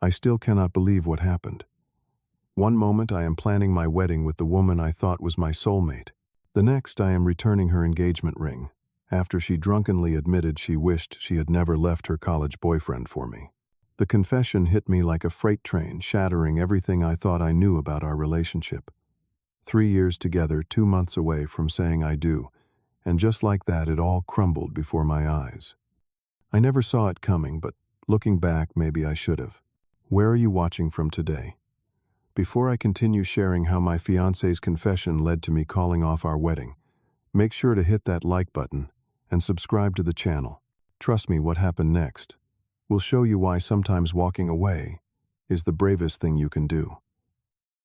I still cannot believe what happened. One moment I am planning my wedding with the woman I thought was my soulmate. The next I am returning her engagement ring, after she drunkenly admitted she wished she had never left her college boyfriend for me. The confession hit me like a freight train, shattering everything I thought I knew about our relationship. 3 years together, 2 months away from saying I do, and just like that it all crumbled before my eyes. I never saw it coming, but looking back, maybe I should have. Where are you watching from today? Before I continue sharing how my fiancé's confession led to me calling off our wedding, make sure to hit that like button and subscribe to the channel. Trust me, what happened next will show you why sometimes walking away is the bravest thing you can do.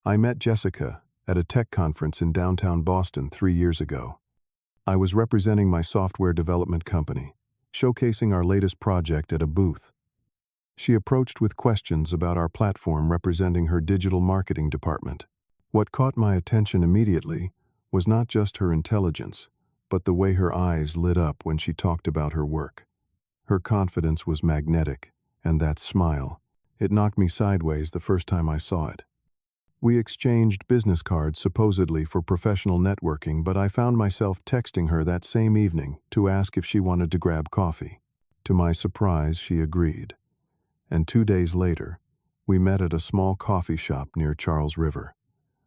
I met Jessica at a tech conference in downtown Boston 3 years ago. I was representing my software development company, showcasing our latest project at a booth. She approached with questions about our platform, representing her digital marketing department. What caught my attention immediately was not just her intelligence, but the way her eyes lit up when she talked about her work. Her confidence was magnetic, and that smile, it knocked me sideways the first time I saw it. We exchanged business cards supposedly for professional networking, but I found myself texting her that same evening to ask if she wanted to grab coffee. To my surprise, she agreed. And 2 days later, we met at a small coffee shop near Charles River.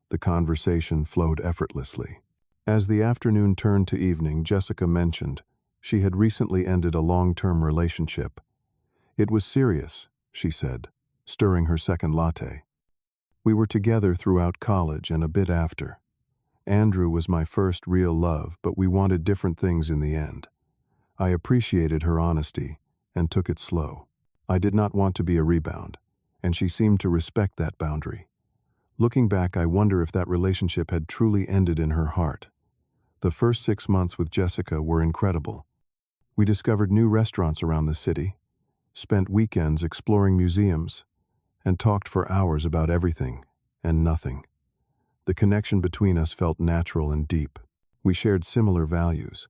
The conversation flowed effortlessly. As the afternoon turned to evening, Jessica mentioned she had recently ended a long-term relationship. It was serious, she said, stirring her second latte. We were together throughout college and a bit after. Andrew was my first real love, but we wanted different things in the end. I appreciated her honesty and took it slow. I did not want to be a rebound, and she seemed to respect that boundary. Looking back, I wonder if that relationship had truly ended in her heart. The first 6 months with Jessica were incredible. We discovered new restaurants around the city, spent weekends exploring museums, and talked for hours about everything and nothing. The connection between us felt natural and deep. We shared similar values,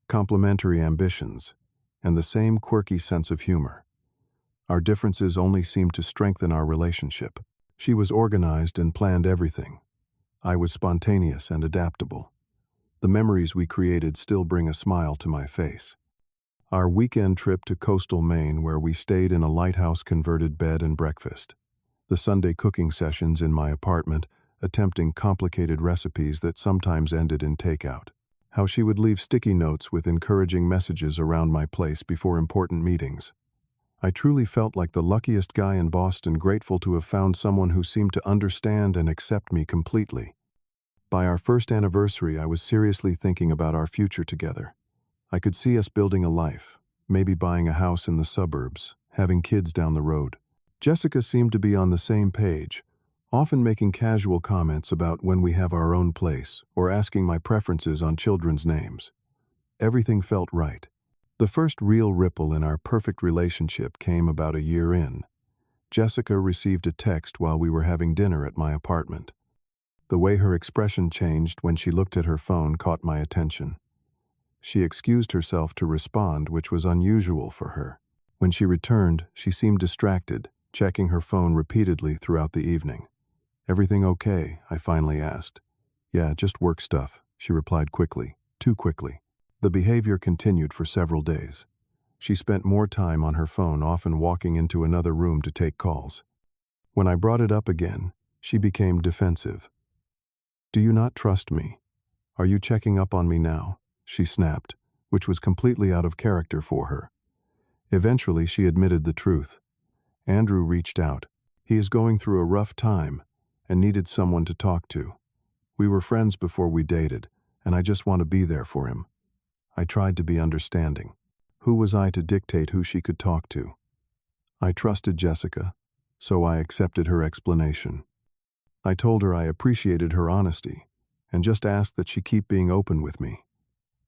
complementary ambitions, and the same quirky sense of humor. Our differences only seemed to strengthen our relationship. She was organized and planned everything. I was spontaneous and adaptable. The memories we created still bring a smile to my face. Our weekend trip to coastal Maine, where we stayed in a lighthouse-converted bed and breakfast. The Sunday cooking sessions in my apartment, attempting complicated recipes that sometimes ended in takeout. How she would leave sticky notes with encouraging messages around my place before important meetings. I truly felt like the luckiest guy in Boston, grateful to have found someone who seemed to understand and accept me completely. By our first anniversary, I was seriously thinking about our future together. I could see us building a life, maybe buying a house in the suburbs, having kids down the road. Jessica seemed to be on the same page, often making casual comments about when we have our own place or asking my preferences on children's names. Everything felt right. The first real ripple in our perfect relationship came about a year in. Jessica received a text while we were having dinner at my apartment. The way her expression changed when she looked at her phone caught my attention. She excused herself to respond, which was unusual for her. When she returned, she seemed distracted, checking her phone repeatedly throughout the evening. "Everything okay?" I finally asked. "Yeah, just work stuff," she replied quickly, too quickly. The behavior continued for several days. She spent more time on her phone, often walking into another room to take calls. When I brought it up again, she became defensive. "Do you not trust me? Are you checking up on me now?" she snapped, which was completely out of character for her. Eventually, she admitted the truth. Andrew reached out. He is going through a rough time and needed someone to talk to. We were friends before we dated, and I just want to be there for him. I tried to be understanding. Who was I to dictate who she could talk to? I trusted Jessica, so I accepted her explanation. I told her I appreciated her honesty and just asked that she keep being open with me.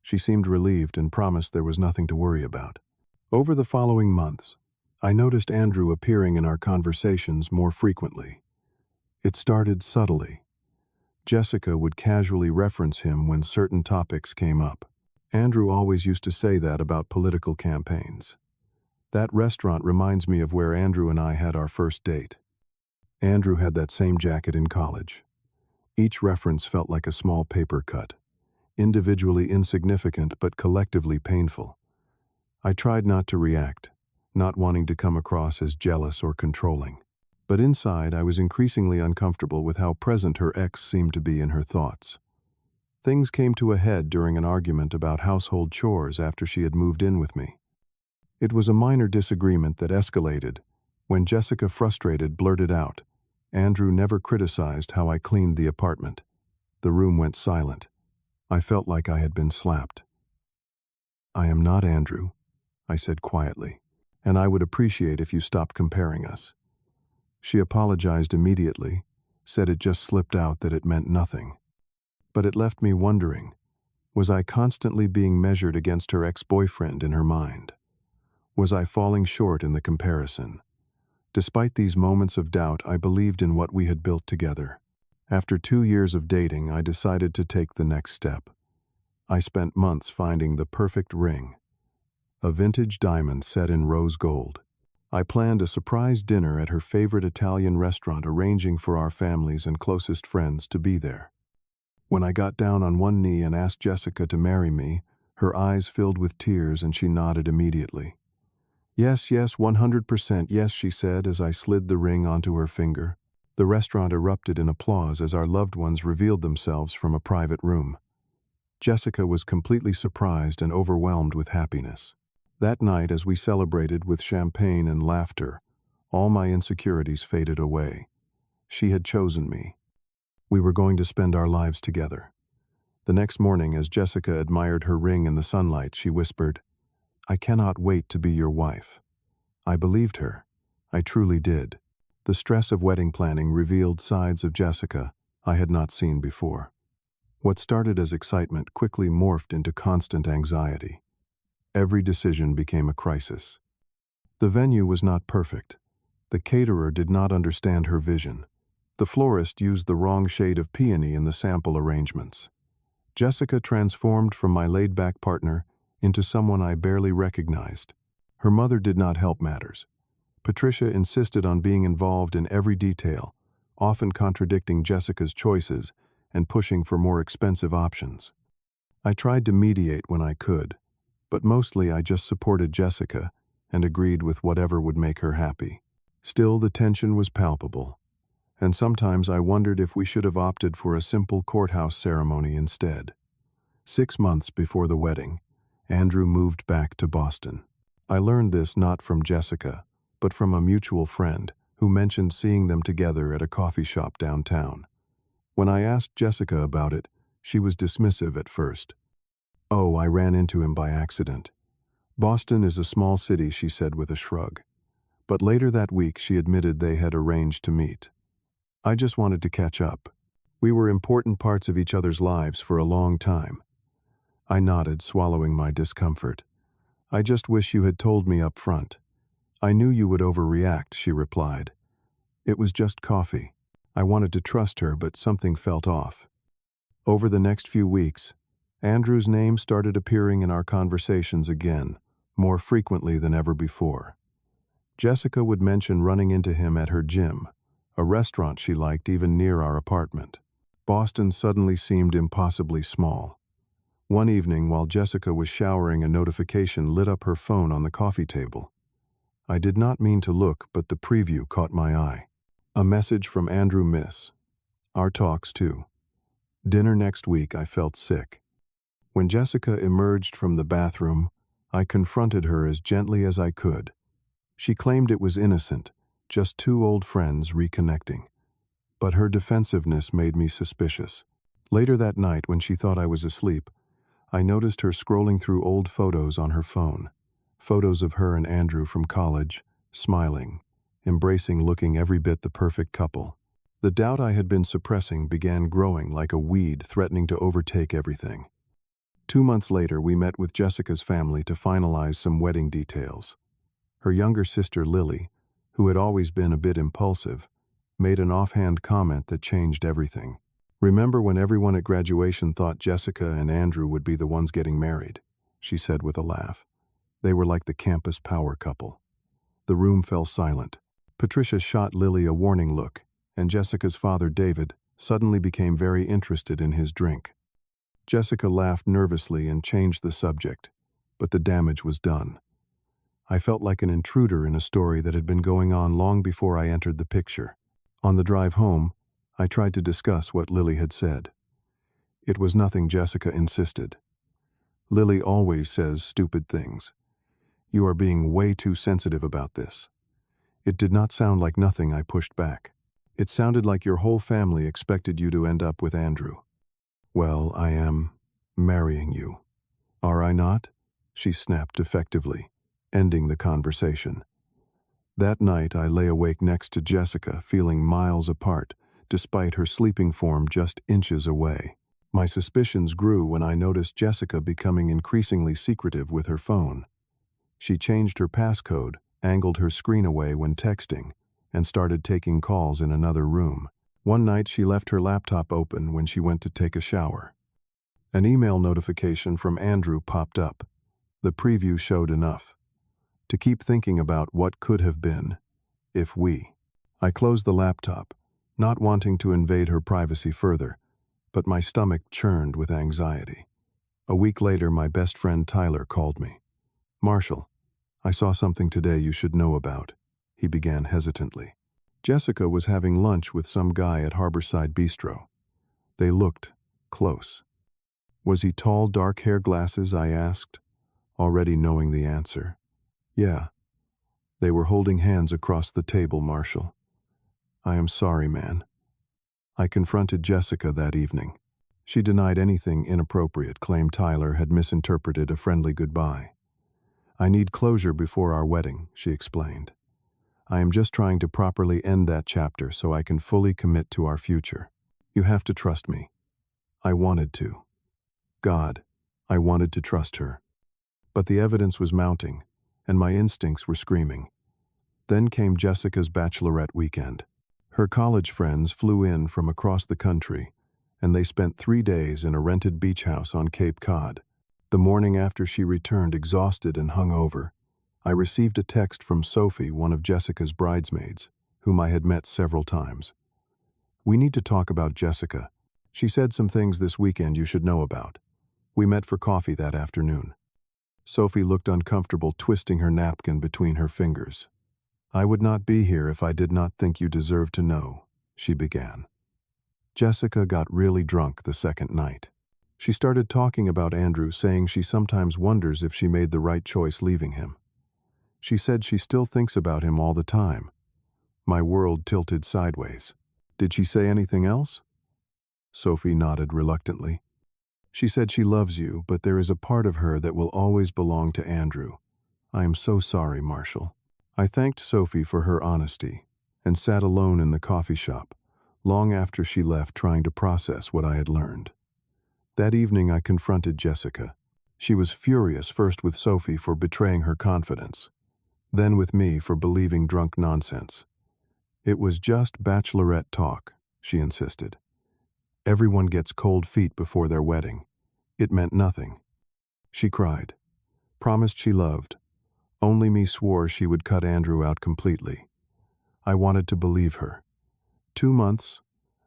She seemed relieved and promised there was nothing to worry about. Over the following months, I noticed Andrew appearing in our conversations more frequently. It started subtly. Jessica would casually reference him when certain topics came up. Andrew always used to say that about political campaigns. That restaurant reminds me of where Andrew and I had our first date. Andrew had that same jacket in college. Each reference felt like a small paper cut, individually insignificant but collectively painful. I tried not to react, not wanting to come across as jealous or controlling. But inside, I was increasingly uncomfortable with how present her ex seemed to be in her thoughts. Things came to a head during an argument about household chores after she had moved in with me. It was a minor disagreement that escalated when Jessica, frustrated, blurted out, "Andrew never criticized how I cleaned the apartment." The room went silent. I felt like I had been slapped. "I am not Andrew," I said quietly, "and I would appreciate if you stopped comparing us." She apologized immediately, said it just slipped out, that it meant nothing. But it left me wondering, was I constantly being measured against her ex-boyfriend in her mind? Was I falling short in the comparison? Despite these moments of doubt, I believed in what we had built together. After 2 years of dating, I decided to take the next step. I spent months finding the perfect ring, a vintage diamond set in rose gold. I planned a surprise dinner at her favorite Italian restaurant, arranging for our families and closest friends to be there. When I got down on one knee and asked Jessica to marry me, her eyes filled with tears and she nodded immediately. "Yes, yes, 100% yes," she said as I slid the ring onto her finger. The restaurant erupted in applause as our loved ones revealed themselves from a private room. Jessica was completely surprised and overwhelmed with happiness. That night, as we celebrated with champagne and laughter, all my insecurities faded away. She had chosen me. We were going to spend our lives together. The next morning, as Jessica admired her ring in the sunlight, she whispered, "I cannot wait to be your wife." I believed her. I truly did. The stress of wedding planning revealed sides of Jessica I had not seen before. What started as excitement quickly morphed into constant anxiety. Every decision became a crisis. The venue was not perfect. The caterer did not understand her vision. The florist used the wrong shade of peony in the sample arrangements. Jessica transformed from my laid-back partner into someone I barely recognized. Her mother did not help matters. Patricia insisted on being involved in every detail, often contradicting Jessica's choices and pushing for more expensive options. I tried to mediate when I could, but mostly I just supported Jessica and agreed with whatever would make her happy. Still, the tension was palpable, and sometimes I wondered if we should have opted for a simple courthouse ceremony instead. 6 months before the wedding, Andrew moved back to Boston. I learned this not from Jessica, but from a mutual friend who mentioned seeing them together at a coffee shop downtown. When I asked Jessica about it, she was dismissive at first. "Oh, I ran into him by accident." "Boston is a small city," she said with a shrug. But later that week, she admitted they had arranged to meet. "I just wanted to catch up. We were important parts of each other's lives for a long time." I nodded, swallowing my discomfort. "I just wish you had told me up front." "I knew you would overreact," she replied. "It was just coffee." I wanted to trust her, but something felt off. Over the next few weeks, Andrew's name started appearing in our conversations again, more frequently than ever before. Jessica would mention running into him at her gym, a restaurant she liked even near our apartment. Boston suddenly seemed impossibly small. One evening, while Jessica was showering, a notification lit up her phone on the coffee table. I did not mean to look, but the preview caught my eye. A message from Andrew: "Miss our talks too. Dinner next week." I felt sick. When Jessica emerged from the bathroom, I confronted her as gently as I could. She claimed it was innocent, just two old friends reconnecting. But her defensiveness made me suspicious. Later that night, when she thought I was asleep, I noticed her scrolling through old photos on her phone. Photos of her and Andrew from college, smiling, embracing, looking every bit the perfect couple. The doubt I had been suppressing began growing like a weed, threatening to overtake everything. 2 months later, we met with Jessica's family to finalize some wedding details. Her younger sister, Lily, who had always been a bit impulsive, made an offhand comment that changed everything. "Remember when everyone at graduation thought Jessica and Andrew would be the ones getting married?" she said with a laugh. "They were like the campus power couple." The room fell silent. Patricia shot Lily a warning look, and Jessica's father, David, suddenly became very interested in his drink. Jessica laughed nervously and changed the subject, but the damage was done. I felt like an intruder in a story that had been going on long before I entered the picture. On the drive home, I tried to discuss what Lily had said. It was nothing, Jessica insisted. Lily always says stupid things. You are being way too sensitive about this. It did not sound like nothing, I pushed back. It sounded like your whole family expected you to end up with Andrew. Well, I am marrying you. Are I not? She snapped effectively, ending the conversation. That night I lay awake next to Jessica, feeling miles apart, despite her sleeping form just inches away. My suspicions grew when I noticed Jessica becoming increasingly secretive with her phone. She changed her passcode, angled her screen away when texting, and started taking calls in another room. One night she left her laptop open when she went to take a shower. An email notification from Andrew popped up. The preview showed enough to keep thinking about what could have been, if we. I closed the laptop, not wanting to invade her privacy further, but my stomach churned with anxiety. A week later, my best friend Tyler called me. Marshall, I saw something today you should know about, he began hesitantly. Jessica was having lunch with some guy at Harborside Bistro. They looked close. Was he tall, dark hair, glasses? I asked, already knowing the answer. Yeah. They were holding hands across the table, Marshall. I am sorry, man. I confronted Jessica that evening. She denied anything inappropriate, claimed Tyler had misinterpreted a friendly goodbye. I need closure before our wedding, she explained. I am just trying to properly end that chapter so I can fully commit to our future. You have to trust me. I wanted to. God, I wanted to trust her. But the evidence was mounting, and my instincts were screaming. Then came Jessica's bachelorette weekend. Her college friends flew in from across the country, and they spent 3 days in a rented beach house on Cape Cod. The morning after she returned, exhausted and hungover, I received a text from Sophie, one of Jessica's bridesmaids, whom I had met several times. We need to talk about Jessica. She said some things this weekend you should know about. We met for coffee that afternoon. Sophie looked uncomfortable, twisting her napkin between her fingers. I would not be here if I did not think you deserved to know, she began. Jessica got really drunk the second night. She started talking about Andrew, saying she sometimes wonders if she made the right choice leaving him. She said she still thinks about him all the time. My world tilted sideways. Did she say anything else? Sophie nodded reluctantly. She said she loves you, but there is a part of her that will always belong to Andrew. I am so sorry, Marshall. I thanked Sophie for her honesty and sat alone in the coffee shop, long after she left, trying to process what I had learned. That evening I confronted Jessica. She was furious, first with Sophie for betraying her confidence, then with me for believing drunk nonsense. It was just bachelorette talk, she insisted. Everyone gets cold feet before their wedding. It meant nothing. She cried, promised she loved. Only me swore she would cut Andrew out completely. I wanted to believe her. 2 months,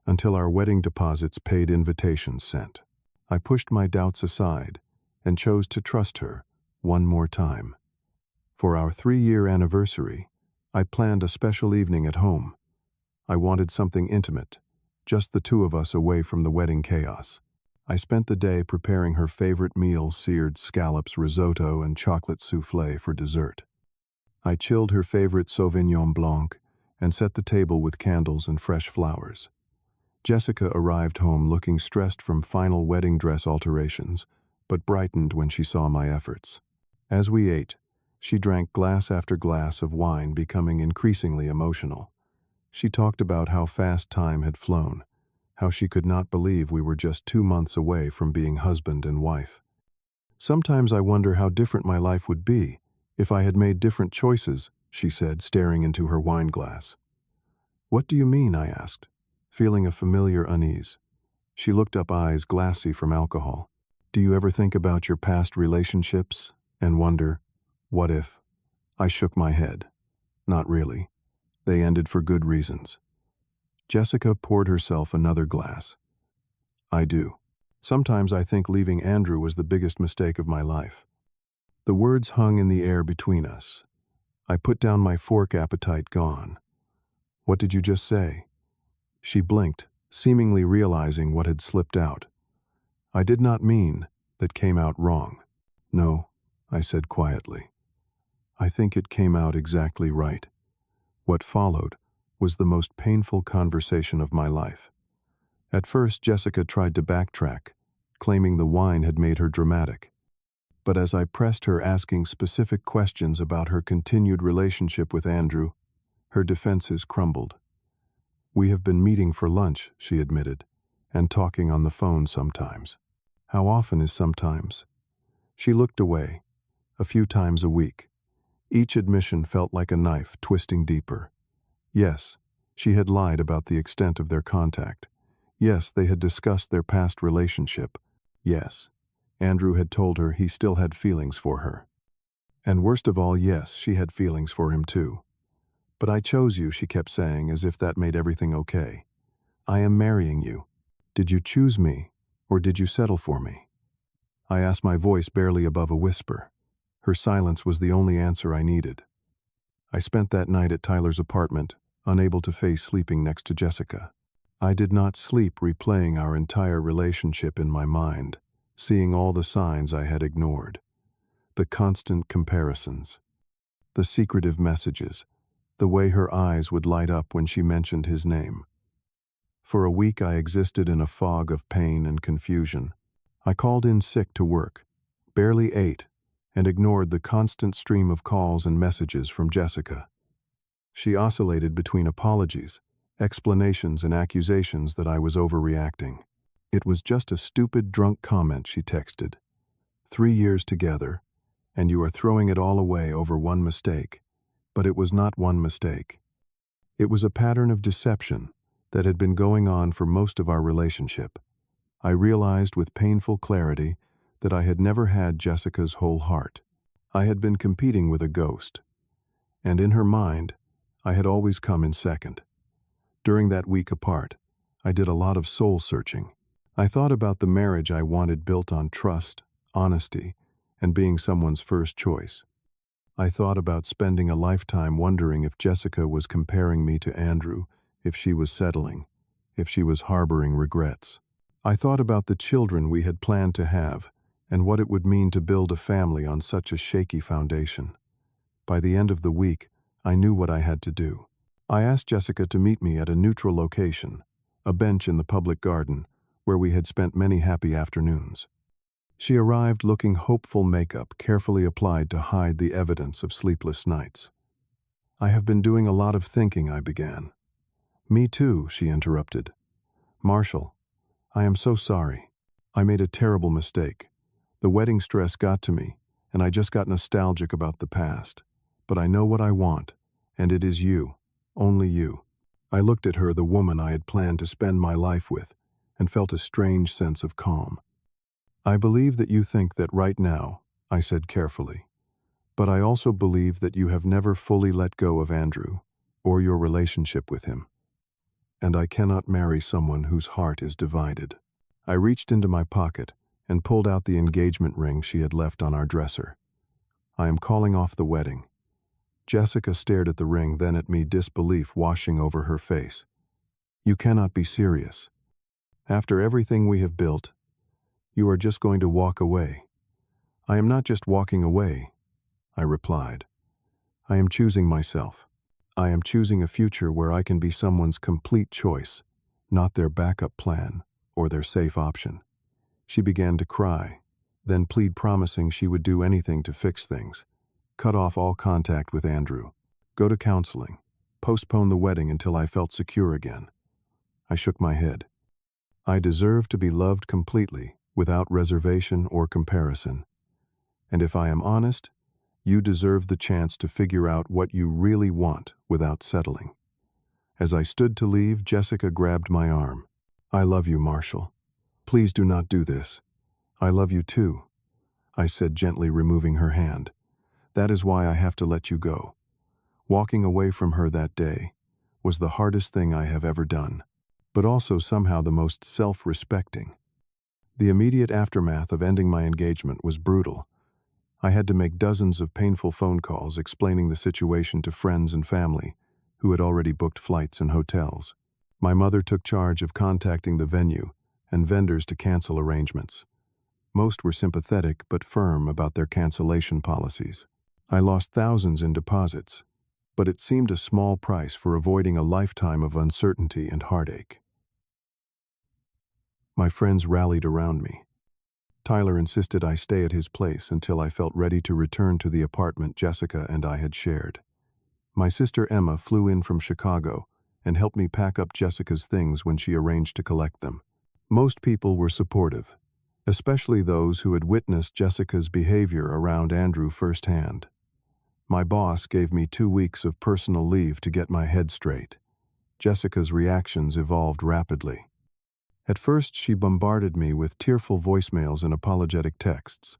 until our wedding deposits paid, invitations sent. I pushed my doubts aside and chose to trust her one more time. For our 3-year anniversary, I planned a special evening at home. I wanted something intimate, just the two of us away from the wedding chaos. I spent the day preparing her favorite meals, seared scallops, risotto, and chocolate soufflé for dessert. I chilled her favorite Sauvignon Blanc and set the table with candles and fresh flowers. Jessica arrived home looking stressed from final wedding dress alterations, but brightened when she saw my efforts. As we ate, she drank glass after glass of wine, becoming increasingly emotional. She talked about how fast time had flown, how she could not believe we were just 2 months away from being husband and wife. Sometimes I wonder how different my life would be if I had made different choices, she said, staring into her wine glass. What do you mean? I asked, feeling a familiar unease. She looked up, eyes glassy from alcohol. Do you ever think about your past relationships and wonder, what if? I shook my head. Not really. They ended for good reasons. Jessica poured herself another glass. I do. Sometimes I think leaving Andrew was the biggest mistake of my life. The words hung in the air between us. I put down my fork, appetite gone. What did you just say? She blinked, seemingly realizing what had slipped out. I did not mean that came out wrong. No, I said quietly. I think it came out exactly right. What followed was the most painful conversation of my life. At first, Jessica tried to backtrack, claiming the wine had made her dramatic. But as I pressed her, asking specific questions about her continued relationship with Andrew, her defenses crumbled. We have been meeting for lunch, she admitted, and talking on the phone sometimes. How often is sometimes? She looked away. A few times a week. Each admission felt like a knife twisting deeper. Yes, she had lied about the extent of their contact. Yes, they had discussed their past relationship. Yes, Andrew had told her he still had feelings for her. And worst of all, yes, she had feelings for him too. But I chose you, she kept saying, as if that made everything okay. I am marrying you. Did you choose me, or did you settle for me? I asked, my voice barely above a whisper. Her silence was the only answer I needed. I spent that night at Tyler's apartment, unable to face sleeping next to Jessica. I did not sleep, replaying our entire relationship in my mind, seeing all the signs I had ignored. The constant comparisons. The secretive messages. The way her eyes would light up when she mentioned his name. For a week I existed in a fog of pain and confusion. I called in sick to work, barely ate, and ignored the constant stream of calls and messages from Jessica. She oscillated between apologies, explanations, and accusations that I was overreacting. It was just a stupid, drunk comment, she texted. 3 years together, and you are throwing it all away over one mistake. But it was not one mistake. It was a pattern of deception that had been going on for most of our relationship. I realized with painful clarity that I had never had Jessica's whole heart. I had been competing with a ghost, and in her mind, I had always come in second. During that week apart, I did a lot of soul-searching. I thought about the marriage I wanted, built on trust, honesty, and being someone's first choice. I thought about spending a lifetime wondering if Jessica was comparing me to Andrew, if she was settling, if she was harboring regrets. I thought about the children we had planned to have, and what it would mean to build a family on such a shaky foundation. By the end of the week, I knew what I had to do. I asked Jessica to meet me at a neutral location, a bench in the public garden, where we had spent many happy afternoons. She arrived looking hopeful, makeup carefully applied to hide the evidence of sleepless nights. I have been doing a lot of thinking, I began. Me too, she interrupted. Marshall, I am so sorry. I made a terrible mistake. The wedding stress got to me, and I just got nostalgic about the past. But I know what I want, and it is you, only you. I looked at her, the woman I had planned to spend my life with, and felt a strange sense of calm. I believe that you think that right now, I said carefully. But I also believe that you have never fully let go of Andrew, or your relationship with him. And I cannot marry someone whose heart is divided. I reached into my pocket and pulled out the engagement ring she had left on our dresser. I am calling off the wedding. Jessica stared at the ring, then at me, disbelief washing over her face. You cannot be serious. After everything we have built, you are just going to walk away. I am not just walking away, I replied. I am choosing myself. I am choosing a future where I can be someone's complete choice, not their backup plan or their safe option. She began to cry, then plead, promising she would do anything to fix things, cut off all contact with Andrew, go to counseling, postpone the wedding until I felt secure again. I shook my head. I deserve to be loved completely, without reservation or comparison. And if I am honest, you deserve the chance to figure out what you really want without settling. As I stood to leave, Jessica grabbed my arm. I love you, Marshall. Please do not do this. I love you too, I said, gently removing her hand. That is why I have to let you go. Walking away from her that day was the hardest thing I have ever done, but also somehow the most self-respecting. The immediate aftermath of ending my engagement was brutal. I had to make dozens of painful phone calls explaining the situation to friends and family who had already booked flights and hotels. My mother took charge of contacting the venue and vendors to cancel arrangements. Most were sympathetic but firm about their cancellation policies. I lost thousands in deposits, but it seemed a small price for avoiding a lifetime of uncertainty and heartache. My friends rallied around me. Tyler insisted I stay at his place until I felt ready to return to the apartment Jessica and I had shared. My sister Emma flew in from Chicago and helped me pack up Jessica's things when she arranged to collect them. Most people were supportive, especially those who had witnessed Jessica's behavior around Andrew firsthand. My boss gave me 2 weeks of personal leave to get my head straight. Jessica's reactions evolved rapidly. At first, she bombarded me with tearful voicemails and apologetic texts.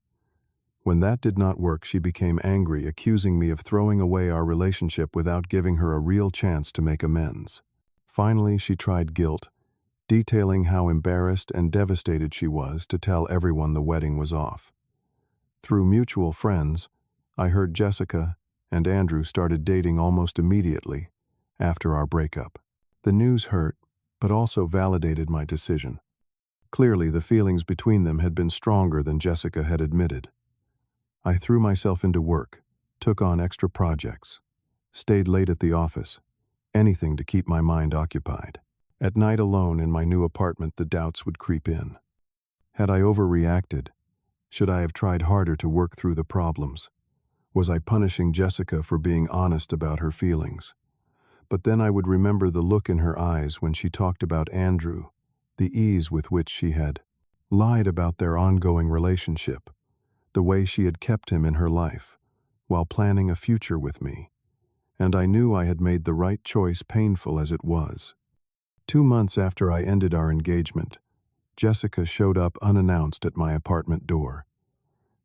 When that did not work, she became angry, accusing me of throwing away our relationship without giving her a real chance to make amends. Finally, she tried guilt, detailing how embarrassed and devastated she was to tell everyone the wedding was off. Through mutual friends, I heard Jessica and Andrew started dating almost immediately after our breakup. The news hurt, but also validated my decision. Clearly, the feelings between them had been stronger than Jessica had admitted. I threw myself into work, took on extra projects, stayed late at the office, anything to keep my mind occupied. At night alone in my new apartment, the doubts would creep in. Had I overreacted? Should I have tried harder to work through the problems? Was I punishing Jessica for being honest about her feelings? But then I would remember the look in her eyes when she talked about Andrew, the ease with which she had lied about their ongoing relationship, the way she had kept him in her life, while planning a future with me. And I knew I had made the right choice, painful as it was. 2 months after I ended our engagement, Jessica showed up unannounced at my apartment door.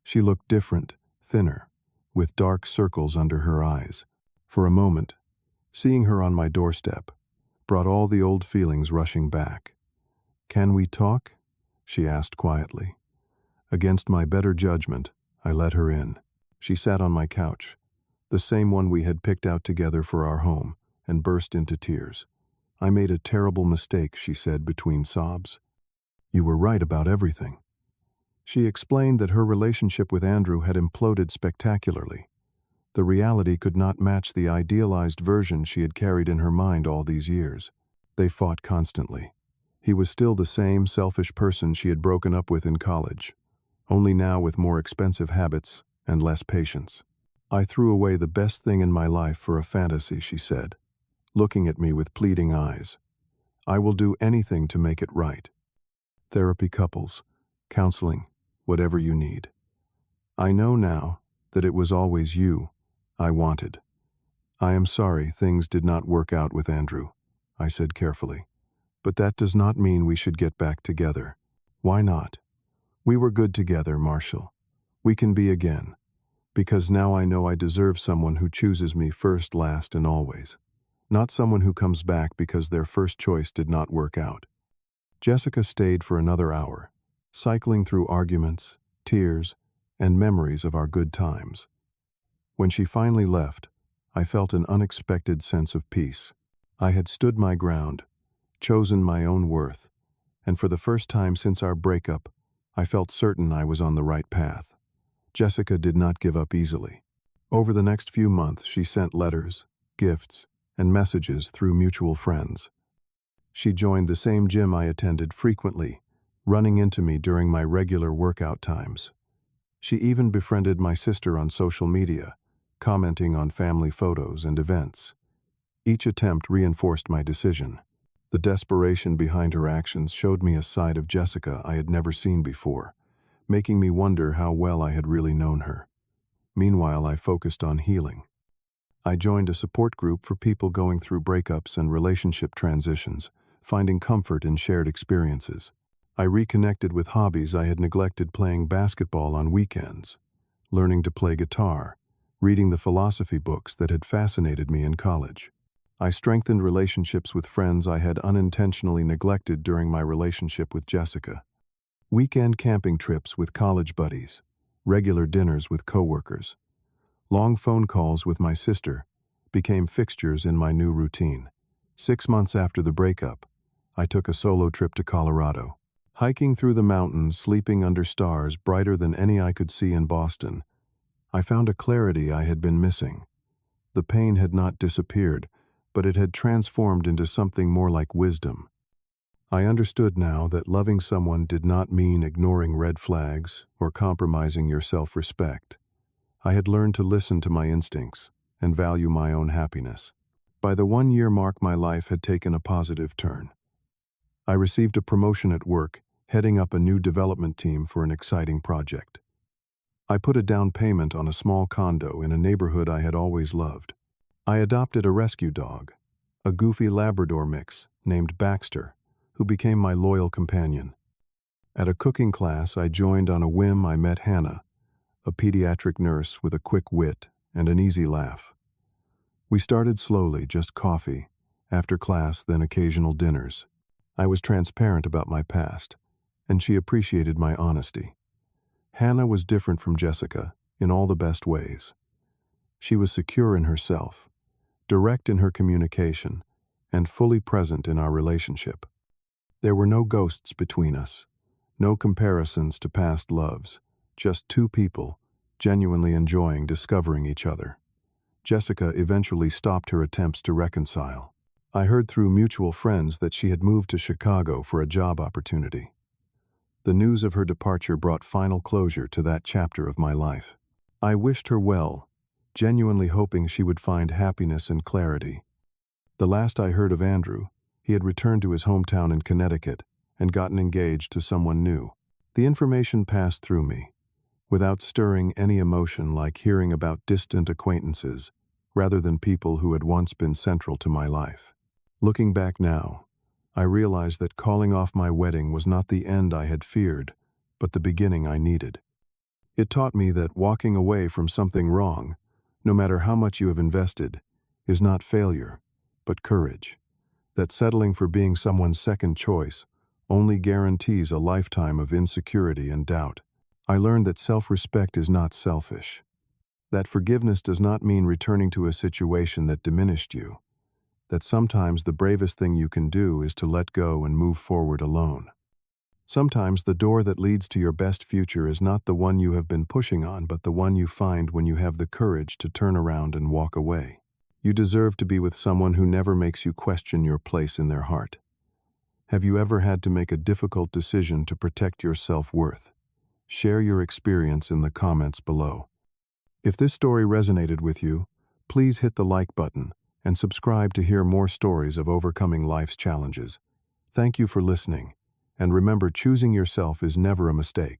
She looked different, thinner, with dark circles under her eyes. For a moment, seeing her on my doorstep brought all the old feelings rushing back. "Can we talk?" she asked quietly. Against my better judgment, I let her in. She sat on my couch, the same one we had picked out together for our home, and burst into tears. "I made a terrible mistake," she said between sobs. "You were right about everything." She explained that her relationship with Andrew had imploded spectacularly. The reality could not match the idealized version she had carried in her mind all these years. They fought constantly. He was still the same selfish person she had broken up with in college, only now with more expensive habits and less patience. "I threw away the best thing in my life for a fantasy," she said, looking at me with pleading eyes. "I will do anything to make it right. Therapy, couples, counseling, whatever you need. I know now that it was always you I wanted. I am sorry things did not work out with Andrew," I said carefully. "But that does not mean we should get back together." "Why not? We were good together, Marshall. We can be again. Because now I know I deserve someone who chooses me first, last, and always. Not someone who comes back because their first choice did not work out." Jessica stayed for another hour, cycling through arguments, tears, and memories of our good times. When she finally left, I felt an unexpected sense of peace. I had stood my ground, chosen my own worth, and for the first time since our breakup, I felt certain I was on the right path. Jessica did not give up easily. Over the next few months, she sent letters, gifts, and messages through mutual friends. She joined the same gym I attended frequently, running into me during my regular workout times. She even befriended my sister on social media, commenting on family photos and events. Each attempt reinforced my decision. The desperation behind her actions showed me a side of Jessica I had never seen before, making me wonder how well I had really known her. Meanwhile, I focused on healing. I joined a support group for people going through breakups and relationship transitions, finding comfort in shared experiences. I reconnected with hobbies I had neglected, playing basketball on weekends, learning to play guitar, reading the philosophy books that had fascinated me in college. I strengthened relationships with friends I had unintentionally neglected during my relationship with Jessica. Weekend camping trips with college buddies, regular dinners with coworkers, long phone calls with my sister became fixtures in my new routine. 6 months after the breakup, I took a solo trip to Colorado. Hiking through the mountains, sleeping under stars brighter than any I could see in Boston, I found a clarity I had been missing. The pain had not disappeared, but it had transformed into something more like wisdom. I understood now that loving someone did not mean ignoring red flags or compromising your self-respect. I had learned to listen to my instincts and value my own happiness. By the 1-year mark, my life had taken a positive turn. I received a promotion at work, heading up a new development team for an exciting project. I put a down payment on a small condo in a neighborhood I had always loved. I adopted a rescue dog, a goofy Labrador mix named Baxter, who became my loyal companion. At a cooking class I joined on a whim, I met Hannah, a pediatric nurse with a quick wit and an easy laugh. We started slowly, just coffee, after class, then occasional dinners. I was transparent about my past, and she appreciated my honesty. Hannah was different from Jessica in all the best ways. She was secure in herself, direct in her communication, and fully present in our relationship. There were no ghosts between us, no comparisons to past loves, just two people genuinely enjoying discovering each other. Jessica eventually stopped her attempts to reconcile. I heard through mutual friends that she had moved to Chicago for a job opportunity. The news of her departure brought final closure to that chapter of my life. I wished her well, genuinely hoping she would find happiness and clarity. The last I heard of Andrew, he had returned to his hometown in Connecticut and gotten engaged to someone new. The information passed through me, without stirring any emotion, like hearing about distant acquaintances, rather than people who had once been central to my life. Looking back now, I realized that calling off my wedding was not the end I had feared, but the beginning I needed. It taught me that walking away from something wrong, no matter how much you have invested, is not failure, but courage. That settling for being someone's second choice only guarantees a lifetime of insecurity and doubt. I learned that self-respect is not selfish. That forgiveness does not mean returning to a situation that diminished you. That sometimes the bravest thing you can do is to let go and move forward alone. Sometimes the door that leads to your best future is not the one you have been pushing on, but the one you find when you have the courage to turn around and walk away. You deserve to be with someone who never makes you question your place in their heart. Have you ever had to make a difficult decision to protect your self-worth? Share your experience in the comments below. If this story resonated with you, please hit the like button and subscribe to hear more stories of overcoming life's challenges. Thank you for listening, and remember, choosing yourself is never a mistake.